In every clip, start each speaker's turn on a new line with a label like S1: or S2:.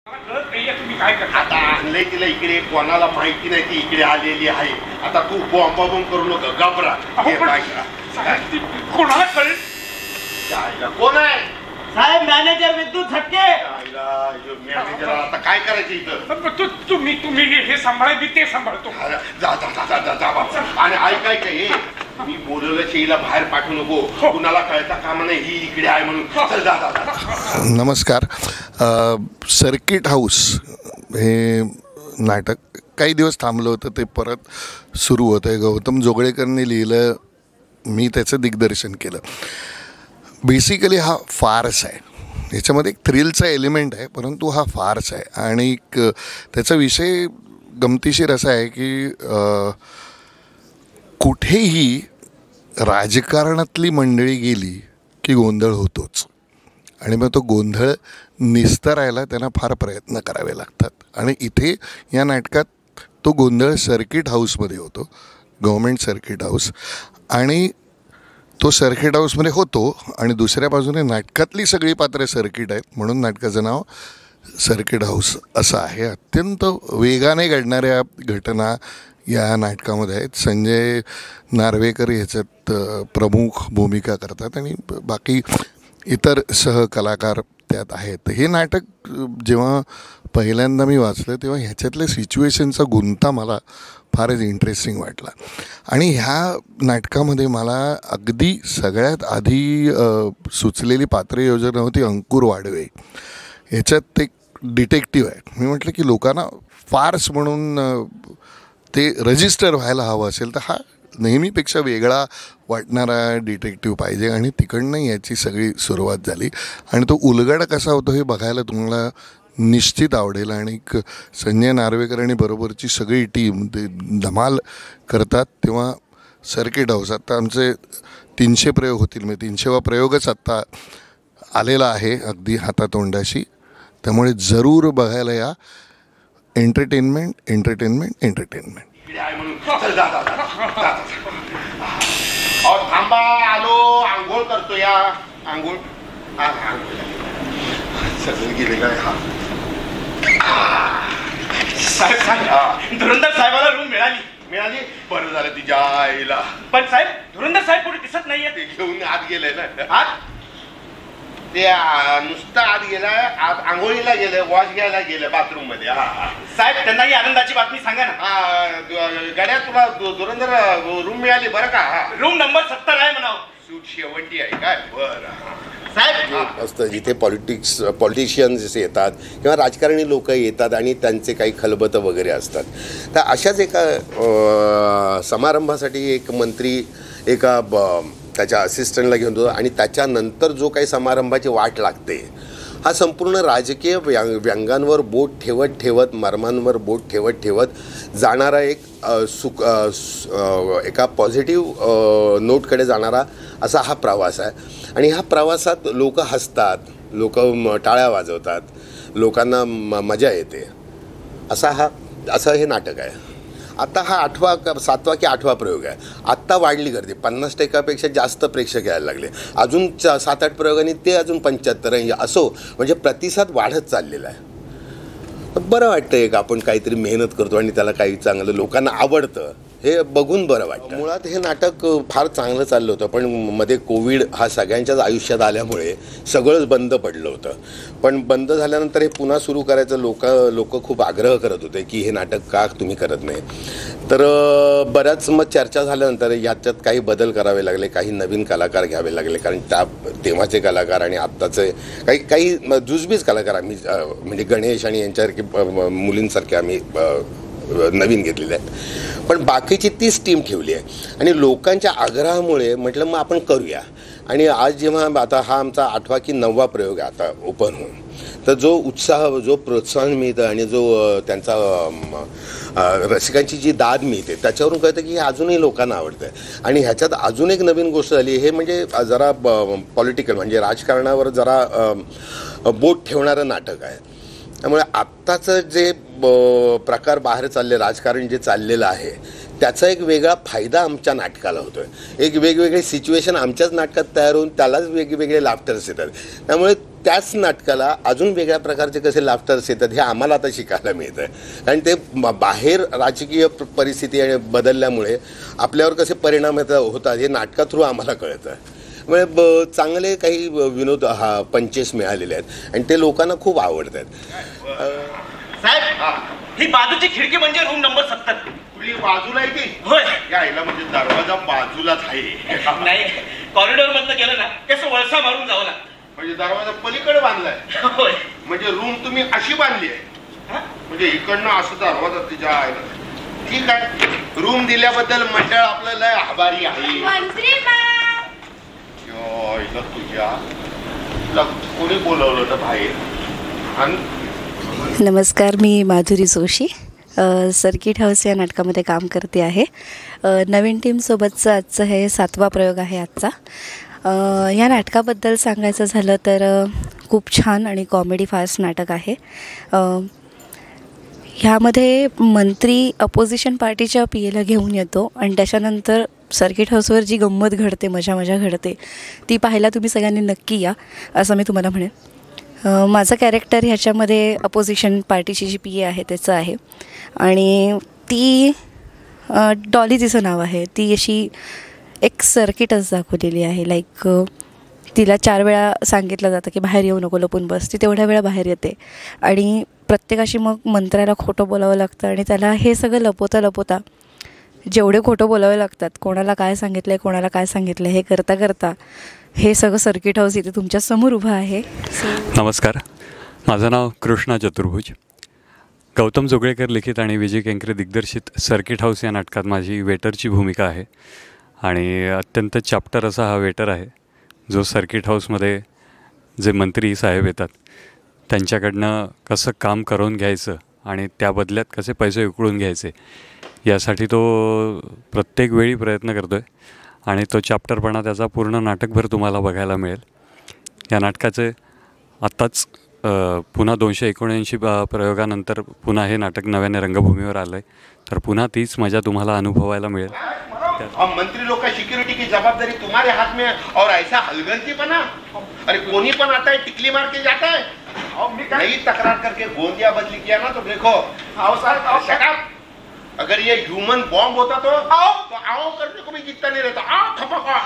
S1: आता आणलंय तिला इकडे, कोणाला माहिती नाही ती इकडे आलेली आहे. आता तू बॉम्ब करू नका, घाबरा.
S2: कोणाला कळेल?
S1: कोण आहे
S3: साहेब? मॅनेजर विद्युत झटके.
S1: मॅनेजर आता काय करायचं इथं?
S2: तुम्ही हे सांभाळाय, ते सांभाळतो.
S1: जा जा जा जा जा. आणि ऐकायचं हे, मी बोलवलं शेईला बाहेर पाठवू नको, कुणाला कळता कामा नाही ही इकडे आहे म्हणून. चल जा जा जा.
S4: नमस्कार. सर्किट हाऊस हे नाटक काही दिवस थांबलं होतं, ते परत सुरू होतं आहे. गौतम जोगळेकरने लिहिलं, मी त्याचं दिग्दर्शन केलं. बेसिकली हा फार्स आहे. याच्यामध्ये एक थ्रिलचा एलिमेंट आहे, परंतु हा फार्स आहे. आणि त्याचा विषय गमतीशीर असा आहे की कुठेही राजकारणातली मंडळी गेली की गोंधळ होतोच. आणि मग तो गोंधळ निस्तरायला त्यांना फार प्रयत्न करावे लागतात. आणि इथे या नाटकात तो गोंधळ सर्किट हाऊसमध्ये होतो, गव्हर्मेंट सर्किट हाऊस. आणि तो सर्किट हाऊसमध्ये होतो आणि दुसऱ्या बाजूने नाटकातली सगळी पात्र सर्किट आहेत, म्हणून नाटकाचं नाव सर्किट हाऊस असं आहे. अत्यंत वेगाने घडणाऱ्या घटना या नाटकामध्ये आहेत. संजय नार्वेकर ह्याच्यात प्रमुख भूमिका करतात आणि बाकी इतर सहकलाकार त्यात आहेत. हे नाटक जेव्हा पहिल्यांदा मी वाचलं तेव्हा ह्याच्यातल्या सिच्युएशनचा गुंता मला फारच इंटरेस्टिंग वाटला. आणि ह्या नाटकामध्ये मला अगदी सगळ्यात आधी सुचलेली पात्रयोजना होती अंकुर वाडवे. ह्याच्यात एक डिटेक्टिव्ह आहे. मी म्हटलं की लोकांना फार्स म्हणून ते रजिस्टर व्हायला हवं असेल तर हा नेहमीपेक्षा वेगळा वाटणारा डिटेक्टिव्ह पाहिजे. आणि तिकडनं याची सगळी सुरुवात झाली. आणि तो उलगडा कसा होतो हे बघायला तुम्हाला निश्चित आवडेल. आणि संजय नार्वेकर आणि बरोबरची सगळी टीम ते धमाल करतात. तेव्हा सर्किट हाऊस आता आमचे 300 प्रयोग होतील, म्हणजे 300वा प्रयोगच आत्ता आलेला आहे अगदी हातातोंडाशी. त्यामुळे जरूर बघायला या. Entertainment entertainment entertainment.
S1: थांबा, आलो, आंघोळ करतो. या आंघोळ सगळं गेले काय?
S3: धुरंधर साहेबाला रूम मिळाली.
S1: बरं झालं तिच्या आईला.
S3: पण साहेब, धुरंधर साहेब कुठे दिसत नाहीये.
S1: ते घेऊन आत गेले ना. आत ते नुसतं आत गेलाय, आत आंघोळीला गेले, वॉश घ्यायला गेले बाथरूम मध्ये.
S3: साहेब, त्यांना ही आनंदाची बातमी सांगा ना.
S1: गड्या, तुला धुरंधर रूम मिळाली बरं का?
S3: रूम नंबर 70 आहे म्हणावं.
S1: सूट शेवटी आहे काय? बरं
S3: साहेब.
S5: असतं जिथे पॉलिटिशियन्स येतात किंवा राजकारणी लोक येतात आणि त्यांचे काही खलबतं वगैरे असतात. तर अशाच एका समारंभासाठी एक मंत्री एका त्याच्या असिस्टंटला घेऊन जातो आणि त्याच्यानंतर जो काही समारंभाची वाट लागते, हा संपूर्ण राजकीय व्यंगांवर बोट ठेवत ठेवत, मर्मांवर बोट ठेवत ठेवत जाणारा एक एका पॉझिटिव्ह नोटकडे जाणारा असा हा प्रवास आहे. आणि ह्या प्रवासात लोक हसतात, लोक टाळ्या वाजवतात, लोकांना मजा येते. असं हे नाटक आहे. आत्ता हा 7वा की 8वा प्रयोग आहे. आत्ता वाढली गर्दी, 50%पेक्षा जास्त प्रेक्षक यायला लागले. अजून 7-8 प्रयोगांनी ते अजून 75 असो, म्हणजे प्रतिसाद वाढत चाललेला आहे. बरं वाटतं एक आपण काहीतरी मेहनत करतो आणि त्याला काही चांगलं लोकांना आवडतं हे बघून बरं वाटतं. मुळात हे नाटक फार चांगलं चाललं होतं, पण मध्ये कोविड हा सगळ्यांच्याच आयुष्यात आल्यामुळे सगळंच बंद पडलं होतं. पण बंद झाल्यानंतर हे पुन्हा सुरू करायचं लोक खूप आग्रह करत होते की हे नाटक का तुम्ही करत नाही. तर बऱ्याच मग चर्चा झाल्यानंतर याच्यात काही बदल करावे लागले, काही नवीन कलाकार घ्यावे लागले. कारण तेव्हाचे कलाकार आणि आत्ताचे काही जुजबीज कलाकार आम्ही म्हणजे गणेश आणि यांच्यासारखे मुलींसारखे आम्ही नवीन घेतलेले आहेत. पण बाकीची तीच टीम ठेवली आहे. आणि लोकांच्या आग्रहामुळे म्हटलं मग आपण करूया. आणि आज जेव्हा आता हा आमचा 8वा की 9वा प्रयोग आहे आता ओपन होऊन, तर जो उत्साह, जो प्रोत्साहन मिळतं आणि जो त्यांचा रसिकांची जी दाद मिळते त्याच्यावरून कळतं की हे अजूनही लोकांना आवडतं आहे. आणि ह्याच्यात अजून एक नवीन गोष्ट झाली, हे म्हणजे जरा पॉलिटिकल म्हणजे राजकारणावर जरा बोट ठेवणारं नाटक आहे. त्यामुळे आत्ताचं जे प्रकार बाहेर चालले, राजकारण जे चाललेलं आहे त्याचा एक वेगळा फायदा आमच्या नाटकाला होतोय. एक वेगवेगळे सिच्युएशन आमच्याच नाटकात तयार होऊन त्यालाच वेगवेगळे लाफ्टर्स येतात. त्यामुळे त्याच नाटकाला अजून वेगळ्या प्रकारचे कसे लाफ्टर्स येतात हे आम्हाला आता शिकायला मिळतं आहे. कारण ते बाहेर राजकीय परिस्थिती बदलल्यामुळे आपल्यावर कसे परिणाम होतात हे नाटका थ्रू आम्हाला कळतं. म्हणजे चांगले काही विनोद पंचेस मिळालेले आहेत आणि ते लोकांना खूप आवडतात.
S3: साहेब, ही बाजूची खिडकी म्हणजे रूम नंबर 70.
S1: तुझी बाजूला आहे की
S3: होय.
S1: यायला म्हणजे दरवाजा बाजूलाच आहे.
S3: नाही, कॉरिडॉर मधनं गेलं ना कसं वळसा मारून जावं लागतं.
S1: म्हणजे दरवाजा पलीकडे बांधलाय.
S3: होय.
S1: म्हणजे रूम तुम्ही अशी बांधली आहे म्हणजे इकडनं असं दरवाजा तिच्या आयला. ठीक आहे, रूम दिल्याबद्दल मंडळ आपलं लय आभारी आहे. तुझ्या कोणी बोलवलं होतं बाहेर?
S6: नमस्कार, मी माधुरी जोशी सर्किट हाऊस या नाटकामध्ये काम करते आहे. नवीन टीमसोबतचं आजचं हे 7वा प्रयोग आहे आजचा. या नाटकाबद्दल सांगायचं झालं तर खूप छान आणि कॉमेडी फास्ट नाटक आहे. ह्यामध्ये मंत्री अपोजिशन पार्टीच्या पीएला घेऊन येतो आणि त्याच्यानंतर सर्किट हाऊसवर जी गंमत घडते, मजा घडते, ती पाहायला तुम्ही सगळ्यांनी नक्की या असं मी तुम्हाला म्हणेन. माझं कॅरेक्टर ह्याच्यामध्ये अपोजिशन पार्टीची जी पी ए आहे त्याचं आहे आणि ती डॉली तिचं नाव आहे. ती अशी एक सर्किटच दाखवलेली आहे. लाईक तिला 4 वेळा सांगितलं जातं की बाहेर येऊ नको, लपून बस. ती तेवढ्या वेळा बाहेर येते आणि प्रत्येकाशी मग मंत्र्याला खोटं बोलावं लागतं आणि त्याला हे सगळं लपवता जेवढे खोटं बोलावे लागतात, कोणाला काय सांगितलं हे करता हे सगळं सर्किट हाऊस इथे तुमच्या समोर उभं आहे.
S7: नमस्कार, माझं नाव कृष्णा चतुर्भुज. गौतम जोगळेकर लिखित आणि विजय केंकरे दिग्दर्शित सर्किट हाऊस या नाटकात माझी वेटरची भूमिका आहे आणि अत्यंत चॅप्टर असा हा वेटर आहे जो सर्किट हाऊसमध्ये जे मंत्री साहेब येतात त्यांच्याकडनं कसं काम करून घ्यायचं आणि त्या बदल्यात कसे पैसे उकळून घ्यायचे यासाठी तो प्रत्येक वेळी प्रयत्न करतो आहे आणि तो चॅप्टरपणा त्याचा पूर्ण नाटकभर तुम्हाला बघायला मिळेल. या नाटकाचे आत्ताच पुन्हा 279 प्रयोगानंतर पुन्हा हे नाटक नव्याने रंगभूमीवर आलं आहे, तर पुन्हा तीच मजा तुम्हाला अनुभवायला मिळेल.
S1: मंत्री लोग का सिक्योरिटी की जवाबदारी तुम्हारे हाथ में और ऐसा हलगर्जीपना. अरे कोनी पण आता है टिकली मार के जाता है. नई तकरार करके गोंदिया बदली किया ना तो देखो. अगर ये ह्यूमन बॉम्ब होता तो आओ करने को भी जितना नहीं रहता. आओ खपा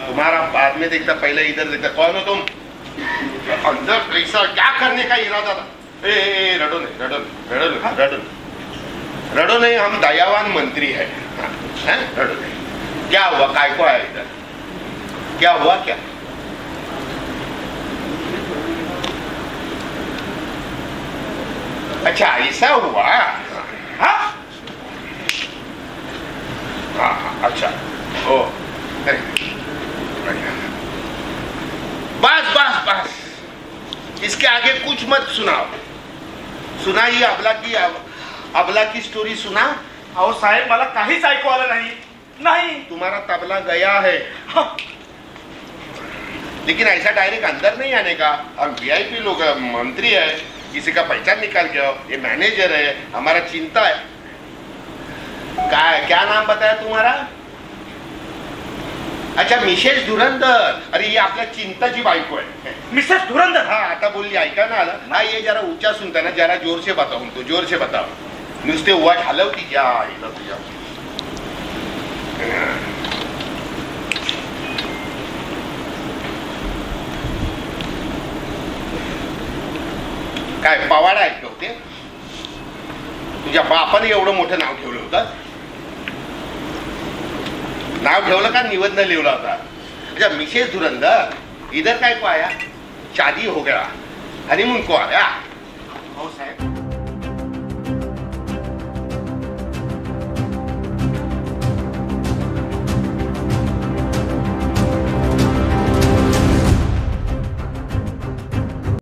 S1: तुम्हारा बाद में देखता, पहले इधर देखता. कौन हो तुम? अंदर कैसा क्या करने का इरादा था? ए रडो नहीं, हम दयावान मंत्री है. रडो नहीं. क्या हुआ? काय को आया इधर? क्या हुआ? क्या अच्छा ऐसा हुआ? हाँ अच्छा. ओ बस इसके आगे कुछ मत सुनाओ. सुनाइए अबला की स्टोरी सुना.
S3: अहो साहेब, मला काहीच ऐकू आलं नाही.
S1: तुम्हारा तबला गया है. लेकिन ऐसा डायरेक्ट अंदर नहीं आने का. हम VIP लोग, मंत्री है, किसी का पहचान निकाल के आओ. ये मैनेजर है, हमारा चिंता है. क्या नाम बताया तुम्हारा? अच्छा, मिसेस धुरंधर. अरे ये आपल्या चिंताची बायको है.
S3: मिसेस धुरंधर?
S1: हाँ, आता बोलली. ऐका ना आला. हाँ, ये जरा ऊंचा सुनता ना, जरा जोर से बताओ उनको, जोर से बताओ. नुसते वाट हलवती क्या तुझ्या. काय पवाडा ऐकलं होते? तुझ्या बापाने एवढं मोठं नाव ठेवलं होतं. नाव ठेवलं का निबंध लिहिला होता? अच्छा, मिसेस धुरंधर इधर काय को आया? शादी हो गया, हनीमून को आया? हो साहेब.